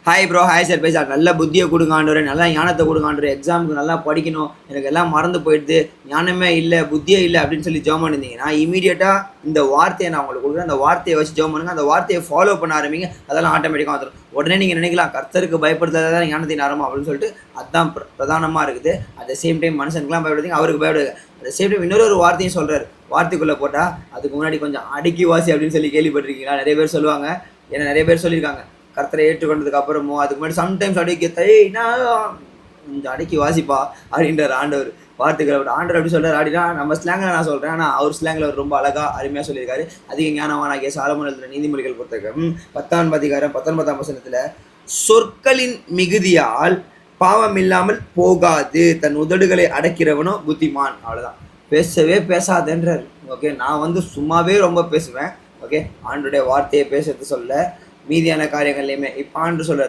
Hi bro, hi sir பேச நல்ல புத்தியை கொடுங்க ஆண்டவரே, நல்லா ஞானத்தை கொடுங்க ஆண்டவரே, எக்ஸாமுக்கு நல்லா படிக்கணும், எனக்கு எல்லாம் மறந்து போயிடுது, ஞானமே இல்லை, புத்தியே இல்லை அப்படின்னு சொல்லி ஜெபம் பண்ணியிருந்தீங்கன்னா இமீடியட்டாக இந்த வார்த்தையை நான் உங்களுக்கு கொடுக்குறேன். அந்த வார்த்தையை வச்சு ஜெபம் பண்ணுங்க, அந்த வார்த்தையை ஃபாலோ பண்ண ஆரம்பிங்க, அதெல்லாம் ஆட்டோமேட்டிக்காக வந்துடும். உடனே நீங்கள் நினைக்கலாம் கர்த்தருக்கு பயப்படுத்தாதான் ஞானத்தின் ஆரம்பம் அப்படின்னு சொல்லிட்டு, அதுதான் பிரதானமாக இருக்குது. அட் த சேம் டைம் மனுஷனுக்குலாம் பயப்படுறீங்க, அவருக்கு பயப்படுங்க. அட் த சேம் டைம் இன்னொரு வார்த்தையும் சொல்கிறார். வார்த்தைக்குள்ளே போட்டால் அதுக்கு முன்னாடி கொஞ்சம் அடக்கி வாசி அப்படின்னு சொல்லி கேள்விப்பட்டிருக்கீங்களா? நிறைய பேர் சொல்லுவாங்க, ஏன்னா நிறைய பேர் சொல்லியிருக்காங்க கர்த்தரை ஏற்றுக்கொண்டதுக்கு அப்புறமோ அதுக்கு முன்னாடி சம்டைம்ஸ் கொஞ்சம் அடக்கி வாசிப்பா அப்படின்றார் ஆண்டவர். வார்த்தைகள் ஆண்டவர் அப்படி சொல்கிறார் அப்படின்னா நம்ம ஸ்லாங்கில் நான் சொல்கிறேன், ஆனால் அவர் ஸ்லாங்கில் அவர் ரொம்ப அழகாக அருமையாக சொல்லியிருக்காரு. அதிக ஞானவானாகிய சாலமோன் எழுதின நீதிமொழிகள் பொறுத்தவரைக்கும் 10ஆம் அதிகாரம் 19ஆம் வசனத்தில் சொற்களின் மிகுதியால் பாவம் இல்லாமல் போகாது, தன் உதடுகளை அடக்கிறவனோ புத்திமான். அவ்வளோதான், பேசவே பேசாதன்றார். ஓகே, நான் சும்மாவே ரொம்ப பேசுவேன். ஓகே, ஆண்டோடைய வார்த்தையை பேசுறது சொல்ல மீதியான காரியங்கள்லையுமே இப்போ ஆண்டு சொல்ற